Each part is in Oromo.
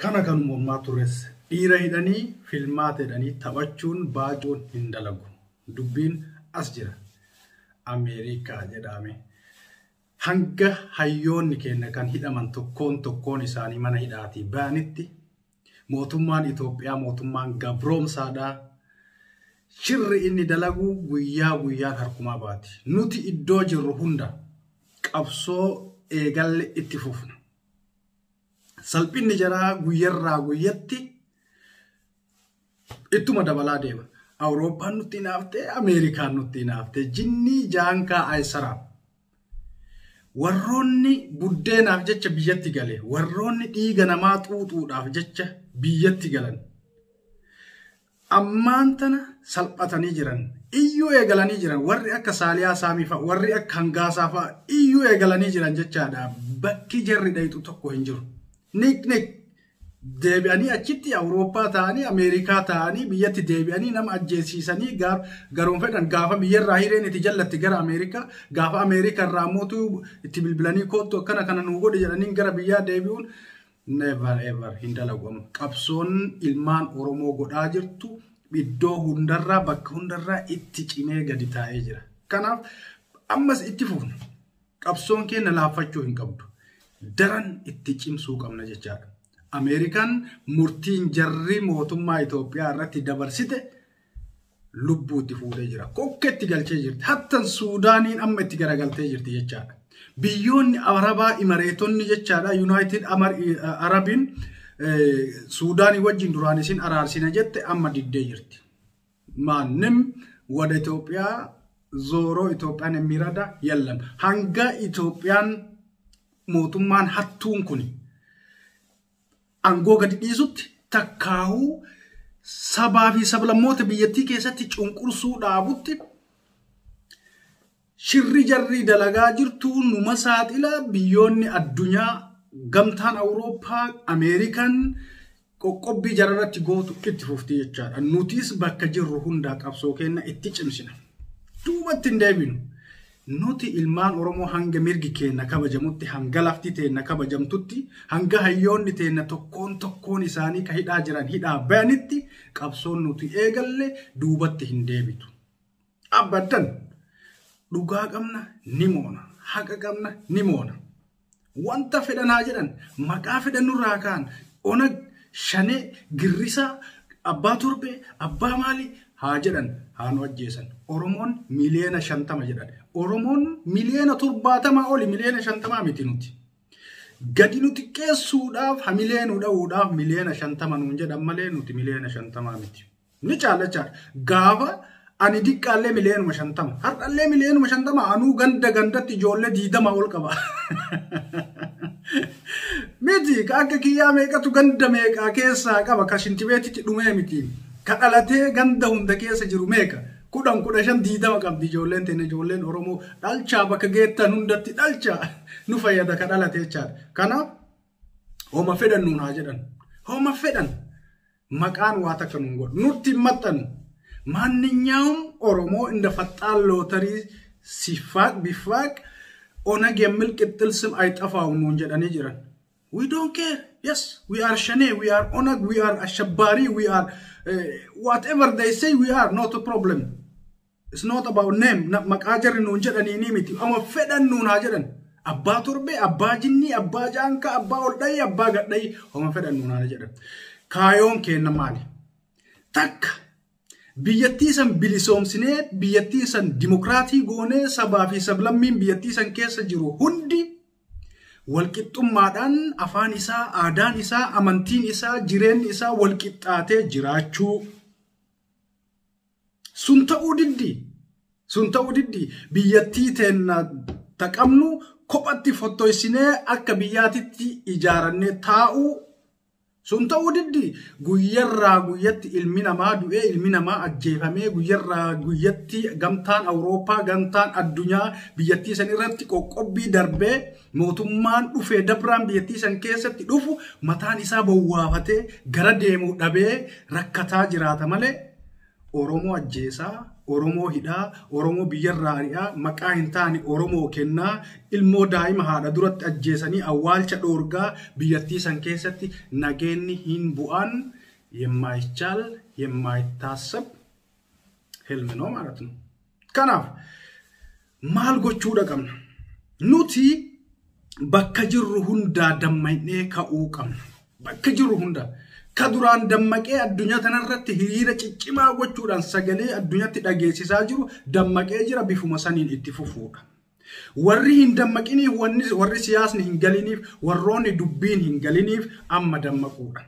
kana kan mormaa tures dhiira hidhanii filmaata hidhanii taphachuun baajuun hin dalagu. Dubbiin as jira. Ameerikaa jedhame. Hanga hayyoonni keenya kan hidhaman tokkoon isaanii mana hidhaatii baanitti mootummaan Itoophiyaa mootummaan gabroomsaadhaa shirri inni dalagu guyyaa guyyaan harkumaa baati. Nuti iddoo jirru hunda qabsoo eegalle itti fufna. Salphinni jaraa guyyarraa guyyatti ittuma dabalaa deema. Awurooppaan nutti naaftee Ameerikaan nutti naaftee jinni jaankaa ayisaraa. Warroonni buddeenaaf jecha biyyatti gale, warroonni dhiiga namaa xuuxuudhaaf jecha biyyatti galan. Ammaan tana salphatanii jiran, iyyuu eegalanii jiran, warri akka Saaliyaa Saamiifaa, warri akka Hangaasaafaa iyyuu eegalanii jiran jechaadha. Bakki jarri dhayitu tokko hin jiru. Nik deebi'anii achitti Awurooppaa ta'anii Ameerikaa ta'anii biyyatti deebi'anii nama ajjeesiisanii garoon fedhan gaafa biyyarraa hireen itti jallatti gara Ameerikaa gaafa Ameerikaa irraa mootuu itti bilbilanii kootu akkana kana nuu godhe jedhanii gara biyyaa deebi'uun never ever hin dalagu. Qabsoon ilmaan Oromoo godhaa jirtu iddoo hundarraa bakka hundarraa itti cimee gadi taa'ee jira. Kanaaf ammas itti fufna. Qabsoon keenya laaffachuu hin qabdu. Daran itti cimsuu qabna jechaadha. Ameerikaan murtiin jarri mootummaa Itoophiyaa irratti dabarsite lubbuu itti fuudhee jira. Kokkeetti galchee jirti. Hattan Suudaaniin amma itti garagaltee jirti jechaadha. Biyyoonni Arabaa Imareetonni jechaadha. United Arabiin Suudaanii wajjin duraan isin araarsina jette amma diddee jirti. Maannim wada Itoophiyaa zooroo Itoophiyaan emirada yallam. Hanga Itoophiyaan mootummaan hattuun kuni angoo gadi dhiisutti takkaahuu sabaa fi sablammoota biyyattii keessatti cunqursuu dhaabutti shirri jarri dalagaa jirtu numa saaxila biyyoonni addunyaa gamtaan Awurooppaa Ameerikaan qoqqobbii jararratti gootu itti fufti jechaadha. Nutis bakka jirru hundaa qabsoo keenya itti cimsina. Duubatti hin deebinu. Nuti ilmaan Oromoo hanga mirgi keenya kabajamutti hanga lafti teenya kabajamtutti hanga hayyoonni teenya tokkoon isaanii ka hidhaa jiran hidhaa bayanitti qabsoon nuti eegalle duubatti hin deebitu. Abadan dhugaa qabna ni moona, haqa qabna ni moona. Wanta fedhanaa jedhan maqaa fedhanurraa kaan Onag Shanee Girrisaa Abbaa Torbee Abbaa Maalii haa jedhan haa nu ajjeesan. Oromoon miliyoona 50 jedhan. Oromoon miliyoona 70 oli miliyoona 50 miti nuti. Gadi nuti qeessuudhaaf ha miliyoona dhahuudhaaf miliyoona 50 nuun jedhan malee nuti miliyoona 50 miti. Ni caalacha gaafa ani diqqaallee miliyoona 50 hardhallee miliyoona 50 anuu gandatti ijoollee 20 ol qaba. Miti akka kiyyaa meeqatu ganda meeqaa keessaa qaba ka shintibeetitti dhumee miti. Ka dhalatee ganda hunda keessa jiru meeqa? 15 20 qabdi ijoolleen teenya ijoolleen Oromoo dhalchaa bakka geettan hundatti dhalchaa nu fayyada ka dhalatee jechaadha. Kanaaf homa fedhan nuun haa jedhan. Homa fedhan maqaan waa takka nuun godhu. Nutti maxxanu ማንኛውም ኦሮሞ እንደ ፈጣን ሎተሪ ሲፋቅ ቢፋቅ ኦነግ የሚል ቅጥል ስም አይጠፋውም ነው እንጀዳኔ ጅራን. We don't care. Yes, we are Shane, we are Onag, we are Ashabari, we are whatever they say we are, not a problem. It's not about name. Makajar no jedani ni miti. Ama fedan nun hajaran. Abba Torbe, Abba Jinni, Abba Janka, Abba Oldai, Abba Gadai, ama fedan nun hajaran. Kayon kenna mali. Tak biyyattii san bilisoomsinee biyyattii san dimokraatii goonee sabaa fi sablammiin biyyattii san keessa jiru hundi walqixxummaadhaan afaan isaa aadaan isaa amantiin isaa jireenyi isaa walqixxaatee jiraachuu sun ta'uu diddi biyyattii teenna taqamnu kophatti fottoysinee akka biyyaatitti ijaarannee taa'uu sun ta'uu diddi guyyarraa guyyatti ilmi namaa du'ee ilmi namaa ajjeefamee guyyarraa guyyatti gamtaan Awurooppaa gamtaan addunyaa biyyattii san irratti qoqqobbii darbee mootummaan dhufee dabraan biyyattii san keessatti dhufu mataan isaa bowwaafatee gara deemuu dhabee rakkataa jiraata malee Oromoo ajjeesaa Oromoo hidhaa, Oromoo biyyarraa ari'aa, maqaa hin taane Oromoo kennaa, ilmoo daa'ima haadha duratti ajjeesanii awwaalcha dhoorgaa biyyattii san keessatti nageenyi hin bu'an የማይቻል የማይታሰብ ህልም ነው ማለት ነው። ከናፍ ማል ጎቹudha qabna nuti bakka jirru hunda dammaynee ka'uu qabna. Bakka jirru hunda ka duraan dammaqee addunyaa tanarratti hiriira ciccimaa gochuudhaan sagalee addunyaatti dhageessisaa jiru dammaqee jira bifuma saniin itti fufuudha. Warri hin dammaqiniif warri siyaasni hin galiniif warroonni dubbiin hin galiniif amma dammaquudha.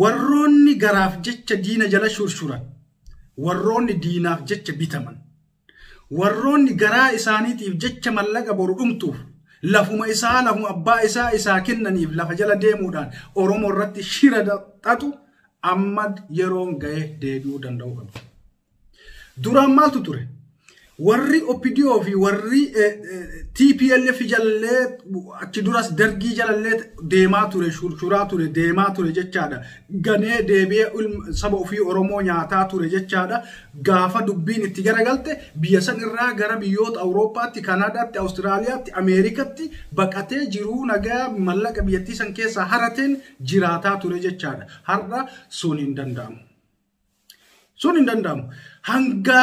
Warroonni garaaf jecha diina jala shurshuran, warroonni diinaaf jecha bitaman, warroonni garaa isaaniitiif jecha mallaqa boru dhumtuuf lafuma abbaa isaa kennaniif lafa jala deemuudhaan Oromoo irratti shira xaxu amma yeroon ga'e deebi'uu danda'u qabu. Duraan maaltu ture? Warri OPDO fi warri TPLF jalallee achi duras dargii jalallee deemaa ture, shurshuraa ture, deemaa ture jechaadha. Ganee deebi'ee saba ofii Oromoo nyaataa ture jechaadha. Gaafa dubbiin itti garagalte biyya san irraa gara biyyoota Awurooppaatti, Kanaadaatti, Awustiraaliyaatti, Ameerikaatti baqatee jiruu nagaa mallaqa biyyattii san keessaa harateen jiraataa ture jechaadha. Har'a sun hin danda'amu. Sun hin danda'amu. Hanga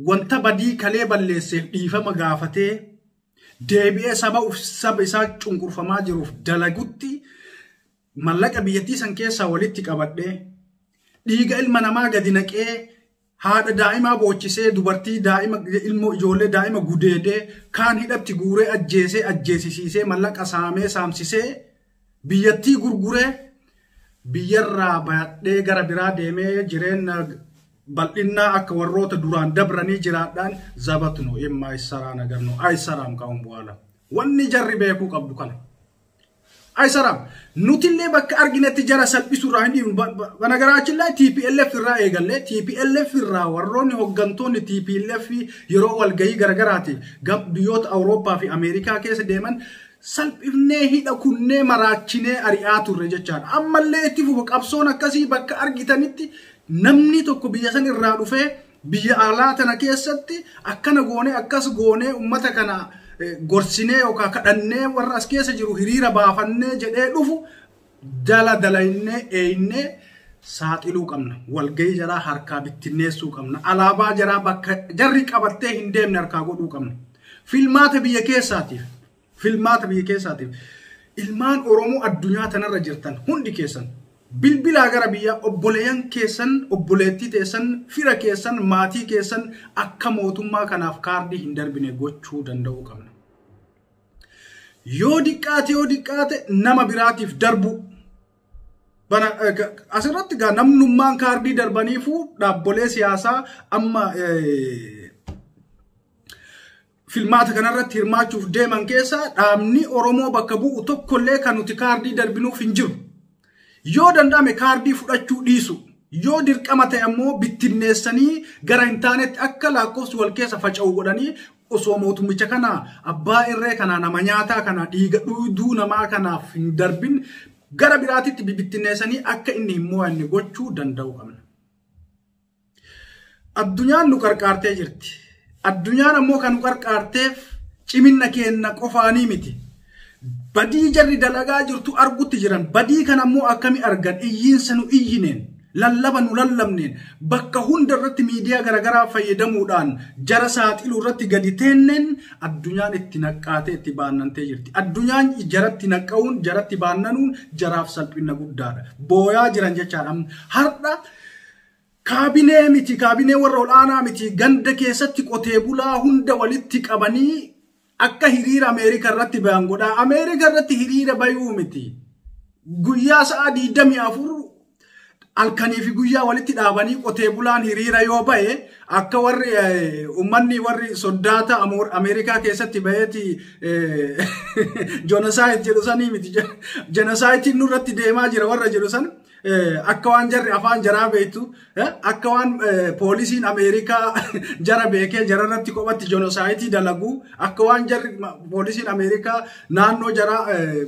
wanta badii kalee balleesseef dhiifama gaafatee deebi'ee saba isaa cunqurfamaa jiruuf dalagutti mallaqa biyyattii san keessaa walitti qabadhee dhiiga ilma namaa gadi naqee haadha daa'imaa boochisee dubartii daa'ima ilmoo ijoollee daa'ima gudeedee kaan hidhatti guuree ajjeesisiisee mallaqa saamsisee biyyattii gurguree biyyarraa baadhee gara biraa deemee jireenya bal'inaa akka warroota duraan dabranii jiraadhaan zabatnu የማይሰራ ነገር ነው አይሰራም ካሁን በኋላ wanni jarri beekuu qabdu kana አይሰራም nutillee bakka arginetti jara salphisuurraa hindi banagaraachin ላይ TPLF irraa eegalle TPLF irraa warroonni hoggantoonni TPLF yeroo walgayii garagaraatiif biyyoota Awurooppaa fi Ameerikaa keessa deeman salphifnee hidha kunnee maraachinee ari'aa turre jechaadha. Ammallee itti fufu qabsoon akkasii bakka argitanitti namni tokko biyya san irraa dhufee biyya alaa tana keessatti akkana goone akkas goone ummata kana gorsinee yookaan kadhannee warra as keessa jiru hiriira baafannee jedhee dhufu dalaynee eeynee saaxiluu qabna. Walgayii jaraa harkaa bittinneessuu qabna. Alaabaa jaraa bakka jarri qabattee hin deemne harkaa godhuu qabna. Filmaata biyya keessaatiif ilmaan Oromoo addunyaa tanarra jirtan hundi keessan bilbilaa gara biyya obboleeyyan keessan, obboleettii teessan, fira keessan, maatii keessan akka mootummaa kanaaf kaardii hin darbine gochuu danda'uu qabna. Yoo diqqaate nama biraatiif darbu asirratti gaa namnummaan kaardii darbaniifuu dhaabbolee siyaasaa amma filmaata kanarratti hirmaachuuf deeman keessa dhaabni Oromoo bakka bu'u tokkollee kan nuti kaardii darbinuuf hin jiru. Yoo danda'ame kaardii fudhachuu dhiisu, yoo dirqama ta'e ammoo bittinneessanii gara hin taanetti akka lakkoofsi wal keessa faca'u godhanii osoo mootummicha kana abbaa irree kana nama nyaataa kana dhiiga dhuduu namaa kanaaf hin darbin gara biraatitti bittinneessanii akka inni hin mo'anne gochuu danda'u qabna. Addunyaan nu qarqaartee jirti. Addunyaan ammoo kan nu qarqaarteef ciminna keenya qofaanii miti. Badii jarri dalagaa jirtu argutti jiran badii kan ammoo akkami argan iyyiinsa nu iyyineen lallaba nu lallabneen bakka hunda irratti miidiyaa garagaraa fayyadamuudhaan jara saaxiluu irratti gadi teenneen addunyaan itti naqqaatee itti baannantee jirti. Addunyaan jaratti naqqa'uun jaratti baannanuun jaraaf salphina guddaadha. Booyaa jiran jechaadha. Har'a kaabinee warra olaanaa miti ganda keessatti qotee bulaa hunda walitti qabanii akka hiriira Ameerikaa irratti bayan godha. Ameerikaa irratti hiriira bayuu miti. Guyyaa sa'a 24 halkanii fi guyyaa walitti dhaabanii qotee bulaan hiriira yoo baye akka warri ummanni warri soddaata Ameerikaa keessatti bayeeti genocide jedhu sanii miti. Genocide nurratti deemaa jira warra jedhu san akka waan jarri afaan jaraa beektu akka waan poolisiin Ameerikaa jara beekee jararratti qophatti genocide dalagu akka waan jarri poolisiin Ameerikaa naannoo jara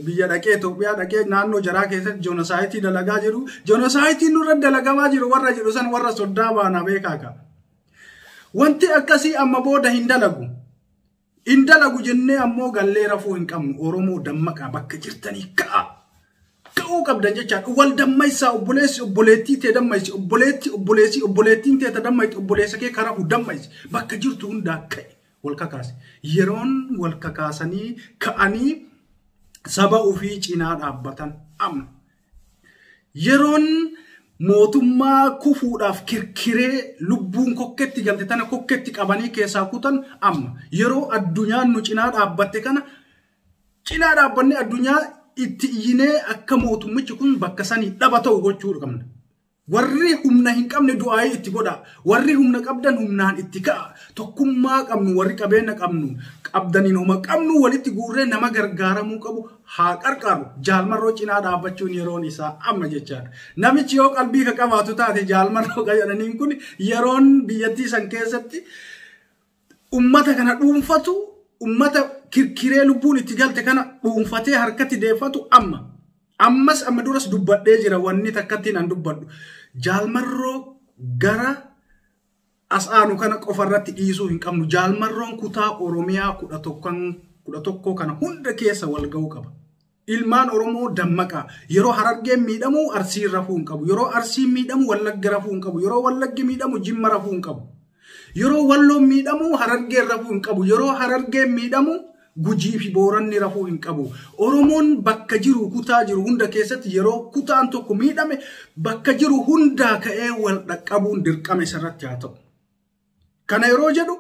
biyya dhaqee Itoophiyaa dhaqee naannoo jaraa keessatti genocide dalagaa jiru genocide nurra dalagamaa jiru warra jedhu san warra soddaa baana beekaa ka wanti akkasii amma booda hin dalagu jennee ammoo gallee rafuu hin qabnu. Oromoo dammaqaa bakka jirtanii ka'uu qabdan jechaadha. Wal dammaysaa obboleessi obboleettii ta'e dammaysi obboleettiin ta'e dammaysi obboleessa kee karaa dammaysi bakka jirtu hundaa ka'e wal kakaase. Yeroon wal kakaasanii ka'anii saba ofii cinaa dhaabbatan amma. Yeroon mootummaa kufuudhaaf kirkiree lubbuun kokketti galte tana kokketti qabanii keessaa kutan amma. Yeroo addunyaan nu cinaa dhaabbatte kana cinaa dhaabbanne addunyaa itti iyyinee akka mootummichi kun bakka sanii dhaba ta'u gochuu qabna. Warri humna hin qabne du'aayii itti godha. Warri humna qabdan humnaan itti ka'a. Tokkummaa qabnu warri qabeenya qabdaniin homa qabnu walitti guurree nama gargaaramuu qabu haa qarqaaru. Jaalmarroo cinaa dhaabbachuun yeroon isaa amma jechaadha. Namichi yoo qalbii ka qabaatu taate jaalmarroo jedhaniin kun yeroon biyyattii san keessatti ummata kana dhuunfatu, ummata kirkiree lubbuun itti galte kana dhuunfatee harkatti deeffatu amma. Ammas amma duras dubbadhee jira wanni takkatti nan dubbadhu. Jaalmarroo gara asaanu kana qofarratti dhiisuu hin qabnu. Jaalmarroon kutaa Oromiyaa 11 kana hunda keessa wal ga'uu qaba. Ilmaan Oromoo dammaqaa. Yeroo Harargeen miidhamu Arsiin rafuu hin qabu. Yeroo Arsiin miidhamu Wallagga rafuu hin qabu. Yeroo Wallaggi miidhamu Jimma rafuu hin qabu. Yeroo Walloon miidhamu Harargeen rafuu hin qabu. Yeroo Harargeen miidhamu Gujii fi Booranni rafuu hin qabu. Oromoon bakka jiru kutaa jiru hunda keessatti yeroo kutaan tokko miidhame bakka jiru hundaa ka'ee wal dhaqqabuun dirqama isarratti haa ta'u. Kana yeroo jedhu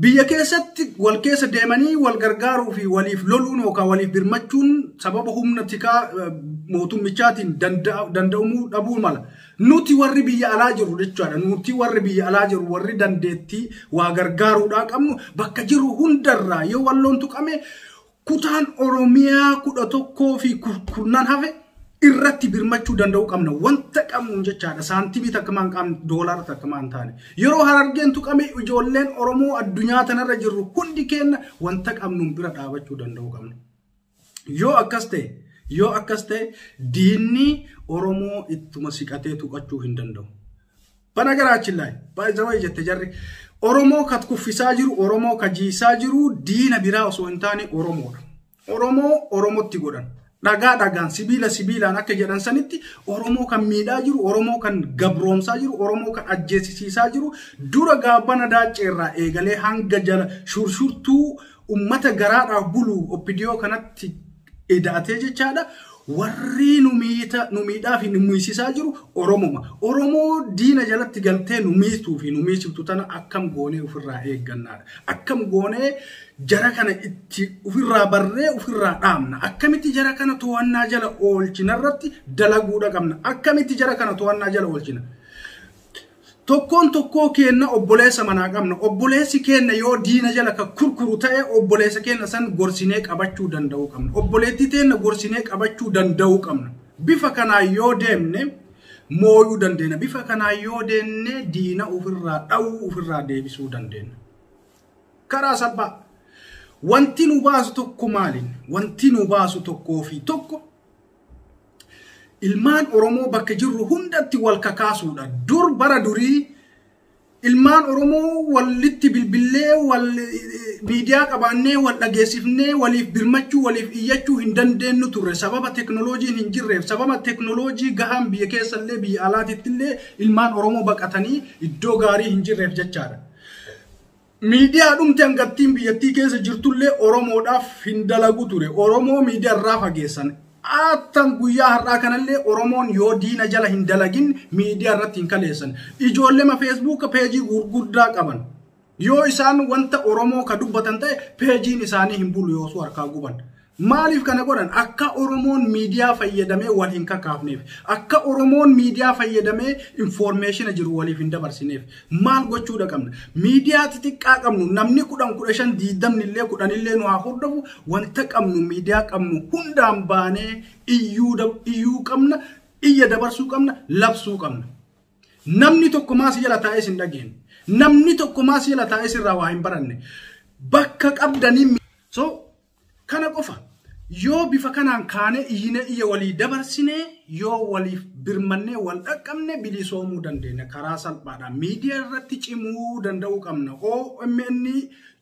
biyya keessatti wal keessa deemanii wal gargaaruu fi waliif loluun yookaan waliif birmachuun sababa humna tikaa mootummichaatiin danda'amuu dhabuu mala. Nuti warri biyya alaa jiru jechuudha. Nuti warri biyya alaa jiru warri dandeettii waa gargaaruudhaa qabnu bakka jiru hundarraa yoo walloon tuqame kutaan Oromiyaa 11 fi 10 hafe irratti birmachuu danda'uu qabna. Wanta qabnu jechaadha. Saantibii takkamaan qabnu doolaara takkamaan taane. Yeroo Harargeen tuqame ijoolleen Oromoo addunyaa tanarra jirru hundi keenya wanta qabnu bira dhaabachuu danda'uu qabna. Yoo akkas ta'e diinni Oromoo ittuma siqatee tuqachuu hin danda'u. Bana garaachillaa baay'ee jette jarri Oromoo kat kuffisaa jiru, Oromoo kajiisaa jiru diina biraa osoo hin taane Oromoodha. Oromoo Oromootti godhan. Dhagaan sibiilaan akka jedhan sanitti Oromoo kan miidhaa jiru, Oromoo kan gabroomsaa jiru, Oromoo kan ajjeesisiisaa jiru dura gaabana daacceerraa eegalee hanga jala shurshurtuu ummata garaadhaaf bulu oppidiyoo kanatti edaatee jechaadha. Warri numiidhaa fi numisiisaa jiru Oromoma. Oromoo diina jalatti galtee numiistuu fi numiisiftu tana akkam goonee ofirraa eeggannaadha. Akkam goonee jara kana itti ofirraa barree ofirraa dhaamna. Akkamitti jara kana to'annaa jala oolchinarratti dalaguudha qabna. Akkamitti jara kana to'annaa jala oolchina. Tokkoo kenna obboleessa manaa qabna. Obboleessi kenna yoo diina jala ka kurkuru ta'e obboleessa kenna san gorsinee qabachuu danda'uu qabna. Obboleettii teenna gorsinee qabachuu danda'uu qabna. Bifa kanaa yoo deemne mooyuu dandeenya. Bifa kanaa yoo deemne diina ofirraa dhawuu ofirraa deebisuu dandeenya. Karaa salphaa wanti nu baasu tokko maaliin? Wanti nu baasu tokkoo fi tokko ilmaan Oromoo bakka jirru hundatti wal kakaasuudha. Dur bara durii ilmaan Oromoo walitti bilbilee wal miidiyaa qabaannee wal dhageessifnee waliif birmachuu waliif iyyachuu hin dandeenyu turre. Sababa teknooloojiin hin jirreef, sababa teknooloojii gahaan biyya keessallee biyya alaatittillee ilmaan Oromoo baqatanii iddoo gaarii hin jirreef jechaadha. Miidiyaa dhumte hangattiin biyyattii keessa jirtullee Oromoodhaaf hin dalagu ture. Oromoo miidiyaa irraa fageessan. Attan guyyaa har'aa kanallee Oromoon yoo diina jala hin dalagin miidiyaa irratti hin kaleessan. Ijoollee Facebook peejii gurguddaa qaban. Yoo isaan wanta Oromoo ka dubbatan ta'e peejiin isaanii hin bulu yoo su harkaa guban. Maaliif kana godhan? Akka Oromoon miidiyaa fayyadamee wal hin kakaafneef. Akka Oromoon miidiyaa fayyadamee information jiru waliif hin dabarsineef. Maal gochuudha qabna? Miidiyaa xixiqqaa qabnu namni 10 15 illee 10 illee nu haa hordofu wanta qabnu miidiyaa qabnu hundaan baanee iyyuu qabna, iyya dabarsuu qabna, labsuu qabna. Namni tokko maas jala taa'ee sin dhageen. Namni tokko maas jala taa'ee sirraa waa hin baranne. Bakka qabdanii kana qofa. yoo bifa kanaan kaane iyine iya walii dabarsine yoo waliif birmanne wal dhaqqabne bilisoomuu dandeenya karaa salphaadhaan miidiyaa irratti cimuu danda'uu qabna. OMN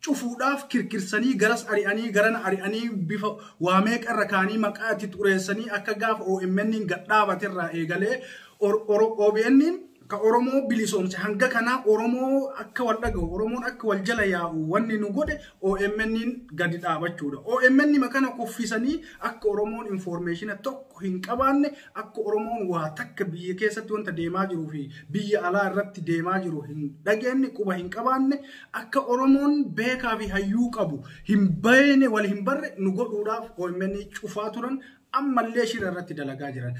cufuudhaaf kirkirsanii garas ari'anii garana ari'anii bifa waamee qarra kaanii maqaa itti xureessanii akka gaafa OMN gadhaabatirraa eegalee OBN ka Oromoo bilisoomse hanga kana Oromoo akka wal dhagahu Oromoon akka wal jala yaa'u wanni nu godhe OMN gadi dhaabachuudha. OMN makana kuffisanii akka Oromoon information tokko hin qabaanne akka Oromoon waa takka biyya keessatti wanta deemaa jiruu fi biyya alaa irratti deemaa jiru hin dhageenye quba hin qabaanne akka Oromoon beekaa fi hayyuu qabu hin bayne wal hin barre nu godhuudhaaf OMN cufaa turan ammallee shira irratti dalagaa jiran.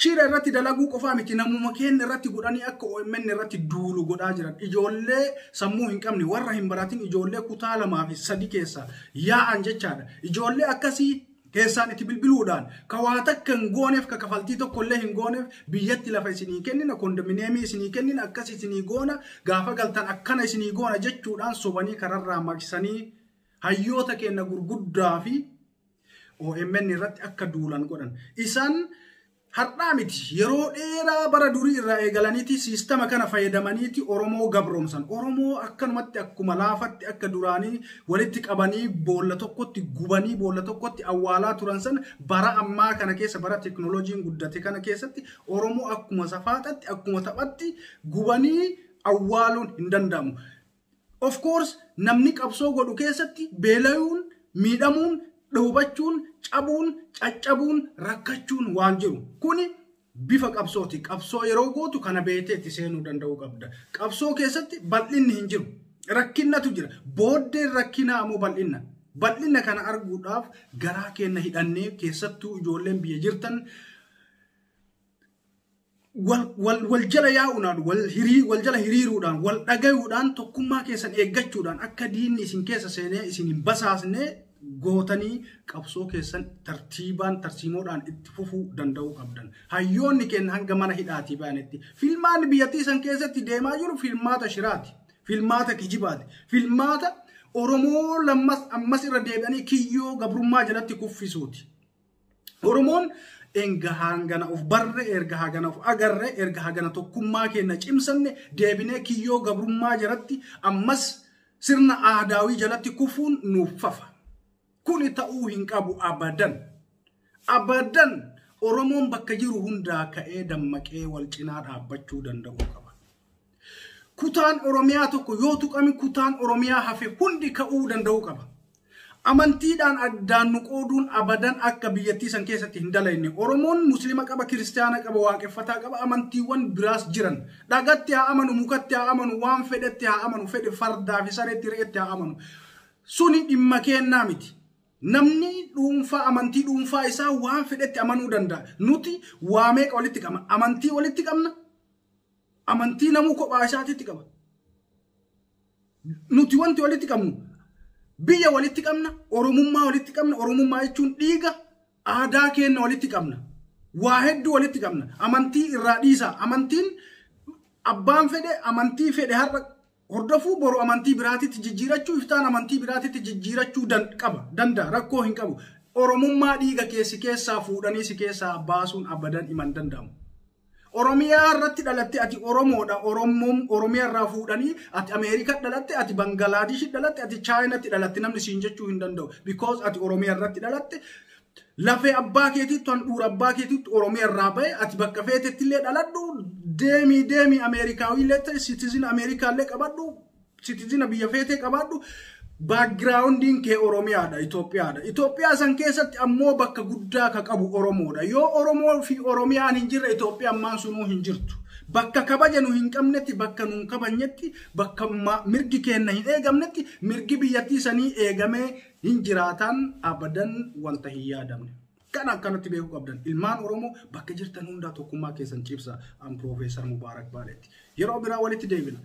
Shira irratti dalaguu qofaa miti namuma keenya irratti godhanii akka OMN irratti duulu godhaa jiran ijoollee sammuu hin qabne warra hin baratin ijoollee kutaa 2 fi 3 keessa yaa'an jechaadha. Ijoollee akkasii keessaan itti bilbiluudhaan ka waa takka hin gooneef ka kafaltii tokkollee hin gooneef biyyatti lafa isinii kennina kondominiyeemii isinii kennina akkas isinii goona gaafa galtan akkana isinii goona jechuudhaan sobanii kararraa maqsanii hayyoota keenya gurguddaa fi OMN irratti akka duulan godhan. Isaan har'aa miti yeroo dheeraa bara durii irraa eegalaniiti siistama kana fayyadamaniiti Oromoo gabroomsan. Oromoo akkanumatti akkuma laafatti akka duraanii walitti qabanii boolla tokkotti gubanii boolla tokkotti awwaalaa turan san bara ammaa kana keessa bara teknooloojiin guddate kana keessatti Oromoo akkuma safaaxatti akkuma taphatti gubanii awwaaluun hin danda'amu. Of course namni qabsoo godhu keessatti beelayuun miidhamuun dhubachuun cabuun caccabuun rakkachuun waan jiru kuni bifa qabsooti. Qabsoo yeroo gootu kana beetee itti seenuu danda'uu qabda. Qabsoo keessatti bal'inni hin jiru rakkinnatu jira booddeen rakkinaa ammoo bal'inna kana arguudhaaf garaa keenya hidhannee keessattuu ijoolleen biyya jirtan wal jala yaa'uudhaan wal jala hiriiruudhaan wal dhagayuudhaan tokkummaa keessan eeggachuudhaan akka diinni isin keessa seenee isin hin basaasne gootanii qabsoo keessan tartiimoodhaan itti fufuu danda'uu qabdan. Hayyoonni keenya hanga mana hidhaatii baanetti filmaan biyyattii san keessatti deemaa jiru filmaata shiraati, filmaata kijibaati, filmaata Oromoo ammas irra deebi'anii kiyyoo gabrummaa jalatti kuffisuuti. Oromoon erga hangana of barre erga hangana of agarre erga hangana tokkummaa keenya cimsanne deebinee kiyyoo gabrummaa jalatti ammas sirna aadaawii jalatti kufuun nuuf fafa. Kuni ta'uu hin qabu abadan. Oromoon bakka jiru hundaa ka'ee dammaqee wal cinaa dhaabbachuu danda'u qaba. Kutaan Oromiyaa tokko yoo tuqame kutaan Oromiyaa hafe hundi ka'uu danda'u qaba. Amantiidhaan addaan nu qooduun abadan akka biyyattii san keessatti hin dalayne. Oromoon Muslima qaba, Kiristaana qaba, waaqeffataa qaba, amantiiwwan biraas jiran. Dhagatti haa amanu, mukatti haa amanu, waan fedhetti haa amanu, fedhe fardaa fi sareetti re'etti haa amanu. Suni dhimma kennaa miti. Namni dhuunfaa amantii dhuunfaa isaa waan fedhetti amanuu danda'a. Nuti waa meeqa walitti qabna? Amantii walitti qabna. Amantii namuu kophaa isaatiitti qaba. Nuti wanti walitti qabnu biyya walitti qabna, Oromummaa walitti qabna. Oromummaa jechuun dhiiga aadaa keenya walitti qabna. Waa hedduu walitti qabna. Amantii irraa dhiisa. Amantiin abbaan fedhe amantii fedhe har'a hordofuu boru amantii biraatitti jijjiirachuu iftaan amantii biraatitti jijjiirachuu danda'a rakkoo hin qabu. Oromummaa dhiiga keessaa fuudhanii si keessaa baasuun abadan iman danda'amu. Oromiyaa irratti dhalatte ati Oromoodha. Oromiyaa irraa fuudhanii ati Ameerikaa dhalatte ati Bangladesh dhalatte ati Chaayinaatti dhalatte namni siin jechuu hin danda'u. Because ati Oromiyaa irratti dhalatte lafee abbaa keetiitti handhuura abbaa keetiitti Oromiyaa irraa bahe ati bakka feetetti illee dhaladhu deemi Ameerikaawii illee citizen Ameerikaa illee qabadhu citizen biyya feetee qabadhu backgroundiin kee Oromiyaadha Itoophiyaadha. Itoophiyaa san keessatti ammoo bakka guddaa ka qabu Oromoodha. Yoo Oromoo fi Oromiyaan hin jirre Itoophiyaa ammaan sunuu hin jirtu. Bakka kabaja nu hin qabnetti bakka nu hin kabajnetti bakka mirgi keenya hin eegamnetti mirgi biyyattii sanii eegamee hin jiraatan abadan wanta hin yaadamne. Kan akkanatti beekuu qabdan ilmaan Oromoo bakka jirtan hundaa tokkummaa keessan cibsa. An Profeesar Mubaarak Baaleetti. Yeroo biraa walitti deebina.